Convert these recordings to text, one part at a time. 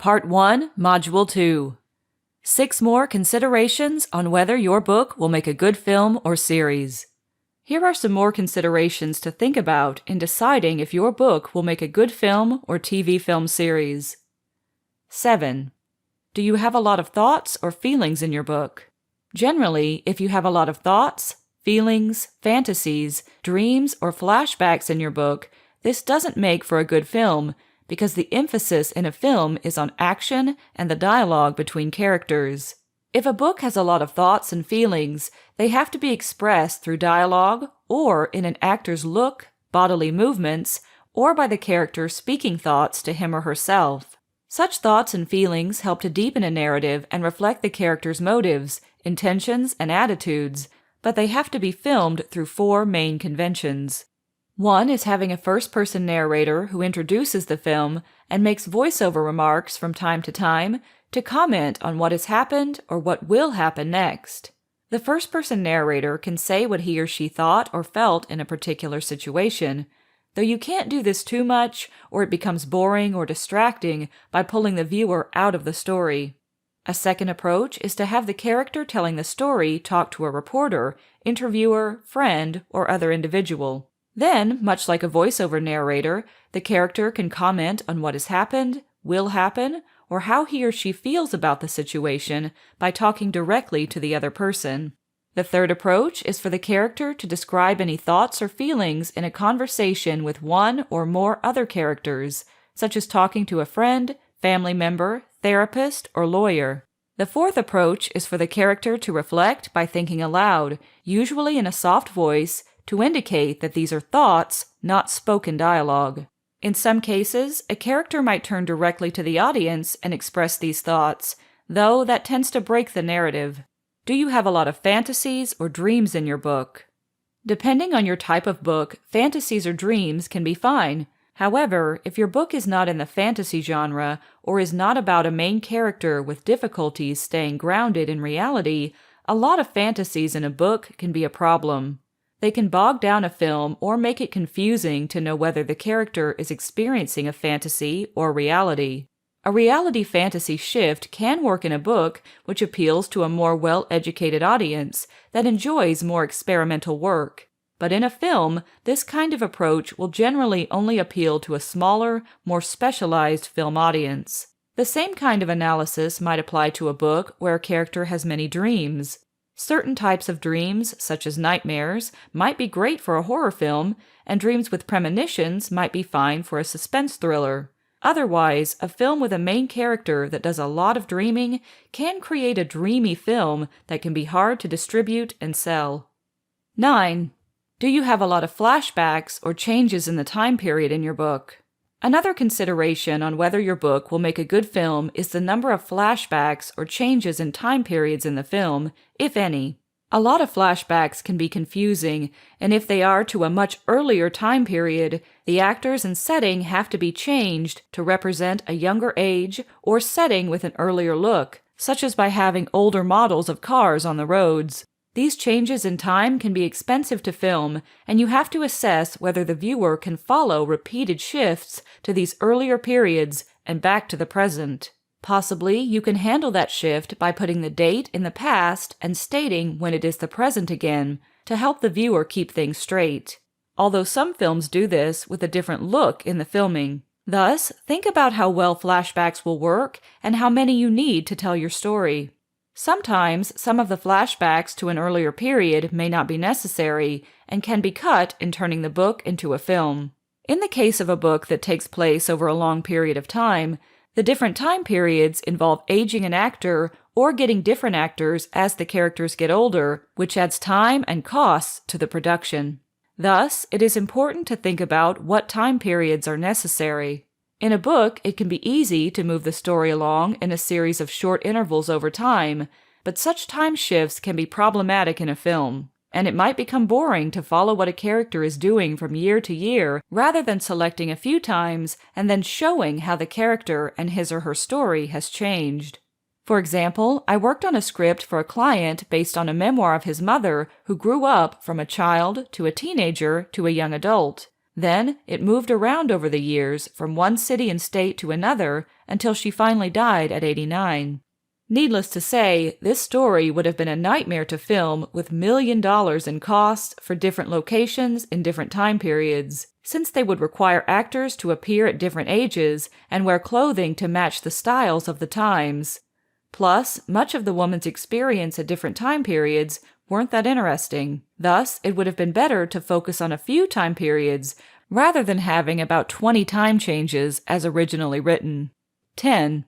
Part 1, Module 2. 6 more considerations on whether your book will make a good film or series. Here are some more considerations to think about in deciding if your book will make a good film or TV film series. 7. Do you have a lot of thoughts or feelings in your book? Generally, if you have a lot of thoughts, feelings, fantasies, dreams, or flashbacks in your book, this doesn't make for a good film because the emphasis in a film is on action and the dialogue between characters. If a book has a lot of thoughts and feelings, they have to be expressed through dialogue or in an actor's look, bodily movements, or by the character speaking thoughts to him or herself. Such thoughts and feelings help to deepen a narrative and reflect the character's motives, intentions, and attitudes, but they have to be filmed through 4 main conventions. One is having a first-person narrator who introduces the film and makes voiceover remarks from time to comment on what has happened or what will happen next. The first-person narrator can say what he or she thought or felt in a particular situation, though you can't do this too much or it becomes boring or distracting by pulling the viewer out of the story. A second approach is to have the character telling the story talk to a reporter, interviewer, friend, or other individual. Then, much like a voiceover narrator, the character can comment on what has happened, will happen, or how he or she feels about the situation by talking directly to the other person. The third approach is for the character to describe any thoughts or feelings in a conversation with one or more other characters, such as talking to a friend, family member, therapist, or lawyer. The fourth approach is for the character to reflect by thinking aloud, usually in a soft voice, to indicate that these are thoughts, not spoken dialogue. In some cases, a character might turn directly to the audience and express these thoughts, though that tends to break the narrative. Do you have a lot of fantasies or dreams in your book? Depending on your type of book, fantasies or dreams can be fine. However, if your book is not in the fantasy genre or is not about a main character with difficulties staying grounded in reality, a lot of fantasies in a book can be a problem. They can bog down a film or make it confusing to know whether the character is experiencing a fantasy or reality. A reality-fantasy shift can work in a book which appeals to a more well-educated audience that enjoys more experimental work. But in a film, this kind of approach will generally only appeal to a smaller, more specialized film audience. The same kind of analysis might apply to a book where a character has many dreams. Certain types of dreams, such as nightmares, might be great for a horror film, and dreams with premonitions might be fine for a suspense thriller. Otherwise, a film with a main character that does a lot of dreaming can create a dreamy film that can be hard to distribute and sell. 9. Do you have a lot of flashbacks or changes in the time period in your book? Another consideration on whether your book will make a good film is the number of flashbacks or changes in time periods in the film, if any. A lot of flashbacks can be confusing, and if they are to a much earlier time period, the actors and setting have to be changed to represent a younger age or setting with an earlier look, such as by having older models of cars on the roads. These changes in time can be expensive to film, and you have to assess whether the viewer can follow repeated shifts to these earlier periods and back to the present. Possibly, you can handle that shift by putting the date in the past and stating when it is the present again, to help the viewer keep things straight. Although some films do this with a different look in the filming. Thus, think about how well flashbacks will work and how many you need to tell your story. Sometimes, some of the flashbacks to an earlier period may not be necessary and can be cut in turning the book into a film. In the case of a book that takes place over a long period of time, the different time periods involve aging an actor or getting different actors as the characters get older, which adds time and costs to the production. Thus, it is important to think about what time periods are necessary. In a book, it can be easy to move the story along in a series of short intervals over time, but such time shifts can be problematic in a film, and it might become boring to follow what a character is doing from year to year rather than selecting a few times and then showing how the character and his or her story has changed. For example, I worked on a script for a client based on a memoir of his mother who grew up from a child to a teenager to a young adult. Then it moved around over the years from one city and state to another until she finally died at 89. Needless to say, this story would have been a nightmare to film with $1 million in costs for different locations in different time periods, since they would require actors to appear at different ages and wear clothing to match the styles of the times. Plus, much of the woman's experience at different time periods weren't that interesting. Thus, it would have been better to focus on a few time periods rather than having about 20 time changes as originally written. 10.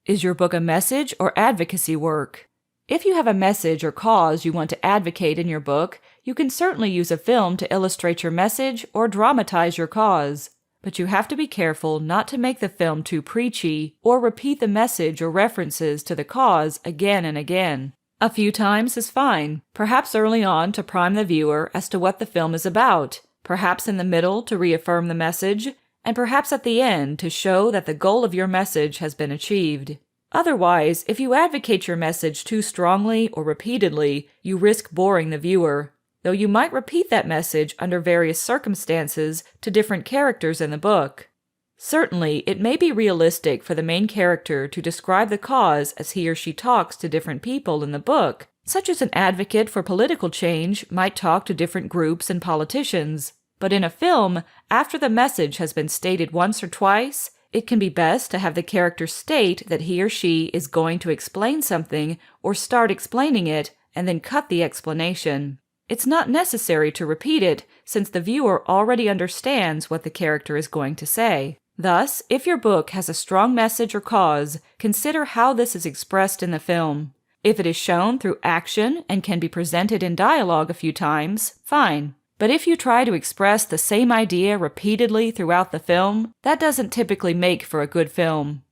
Is your book a message or advocacy work? If you have a message or cause you want to advocate in your book, you can certainly use a film to illustrate your message or dramatize your cause. But you have to be careful not to make the film too preachy or repeat the message or references to the cause again and again. A few times is fine, perhaps early on to prime the viewer as to what the film is about, perhaps in the middle to reaffirm the message, and perhaps at the end to show that the goal of your message has been achieved. Otherwise, if you advocate your message too strongly or repeatedly, you risk boring the viewer, though you might repeat that message under various circumstances to different characters in the book. Certainly, it may be realistic for the main character to describe the cause as he or she talks to different people in the book, such as an advocate for political change might talk to different groups and politicians. But in a film, after the message has been stated once or twice, it can be best to have the character state that he or she is going to explain something or start explaining it and then cut the explanation. It's not necessary to repeat it since the viewer already understands what the character is going to say. Thus, if your book has a strong message or cause, consider how this is expressed in the film. If it is shown through action and can be presented in dialogue a few times, fine. But if you try to express the same idea repeatedly throughout the film, that doesn't typically make for a good film.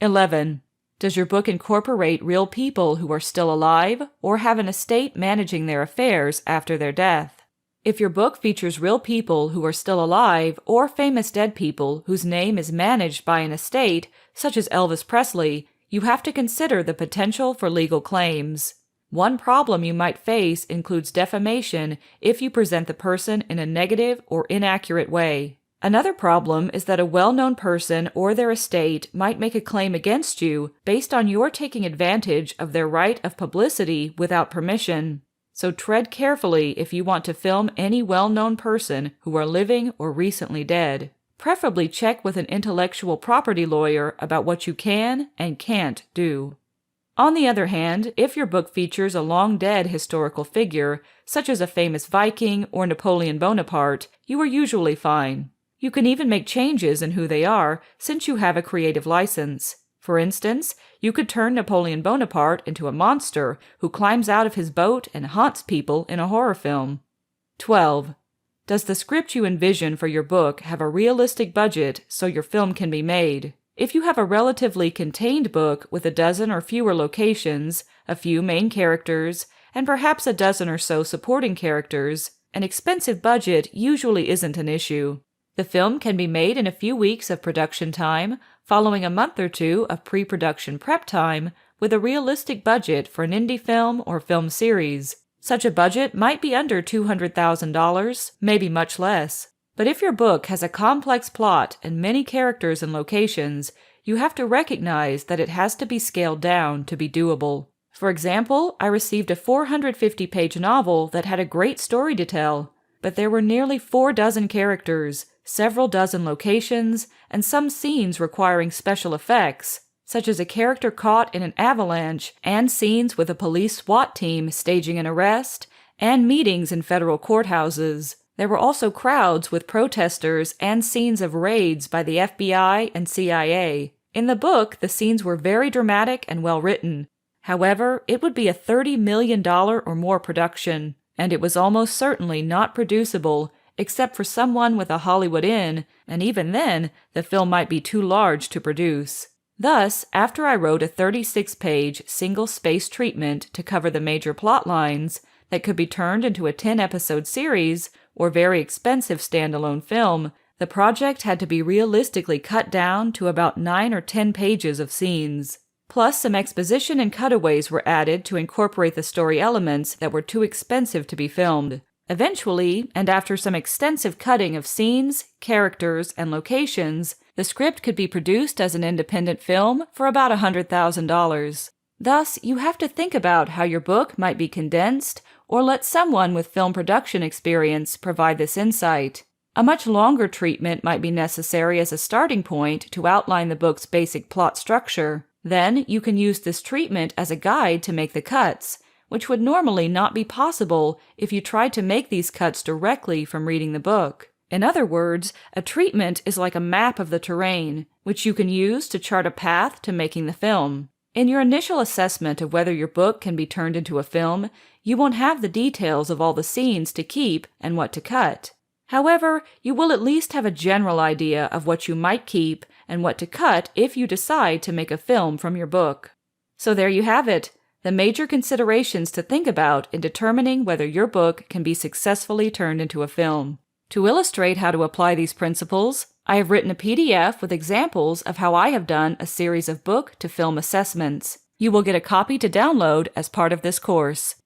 11. Does your book incorporate real people who are still alive or have an estate managing their affairs after their death? If your book features real people who are still alive or famous dead people whose name is managed by an estate, such as Elvis Presley, you have to consider the potential for legal claims. One problem you might face includes defamation if you present the person in a negative or inaccurate way. Another problem is that a well-known person or their estate might make a claim against you based on your taking advantage of their right of publicity without permission. So tread carefully if you want to film any well-known person who are living or recently dead. Preferably check with an intellectual property lawyer about what you can and can't do. On the other hand, if your book features a long-dead historical figure, such as a famous Viking or Napoleon Bonaparte, you are usually fine. You can even make changes in who they are, since you have a creative license. For instance, you could turn Napoleon Bonaparte into a monster who climbs out of his boat and haunts people in a horror film. 12. Does the script you envision for your book have a realistic budget so your film can be made? If you have a relatively contained book with a dozen or fewer locations, a few main characters, and perhaps a dozen or so supporting characters, an expensive budget usually isn't an issue. The film can be made in a few weeks of production time, following a month or two of pre-production prep time, with a realistic budget for an indie film or film series. Such a budget might be under $200,000, maybe much less. But if your book has a complex plot and many characters and locations, you have to recognize that it has to be scaled down to be doable. For example, I received a 450-page novel that had a great story to tell, but there were nearly 4 dozen characters, several dozen locations, and some scenes requiring special effects, such as a character caught in an avalanche and scenes with a police SWAT team staging an arrest, and meetings in federal courthouses. There were also crowds with protesters and scenes of raids by the FBI and CIA. In the book, the scenes were very dramatic and well written. However, it would be a $30 million or more production, and it was almost certainly not producible except for someone with a Hollywood in, and even then, the film might be too large to produce. Thus, after I wrote a 36-page single-space treatment to cover the major plot lines that could be turned into a 10-episode series or very expensive standalone film, the project had to be realistically cut down to about 9 or 10 pages of scenes. Plus, some exposition and cutaways were added to incorporate the story elements that were too expensive to be filmed. Eventually, and after some extensive cutting of scenes, characters, and locations, the script could be produced as an independent film for about $100,000. Thus, you have to think about how your book might be condensed, or let someone with film production experience provide this insight. A much longer treatment might be necessary as a starting point to outline the book's basic plot structure. Then, you can use this treatment as a guide to make the cuts, which would normally not be possible if you tried to make these cuts directly from reading the book. In other words, a treatment is like a map of the terrain, which you can use to chart a path to making the film. In your initial assessment of whether your book can be turned into a film, you won't have the details of all the scenes to keep and what to cut. However, you will at least have a general idea of what you might keep and what to cut if you decide to make a film from your book. So there you have it, the major considerations to think about in determining whether your book can be successfully turned into a film. To illustrate how to apply these principles, I have written a PDF with examples of how I have done a series of book-to-film assessments. You will get a copy to download as part of this course.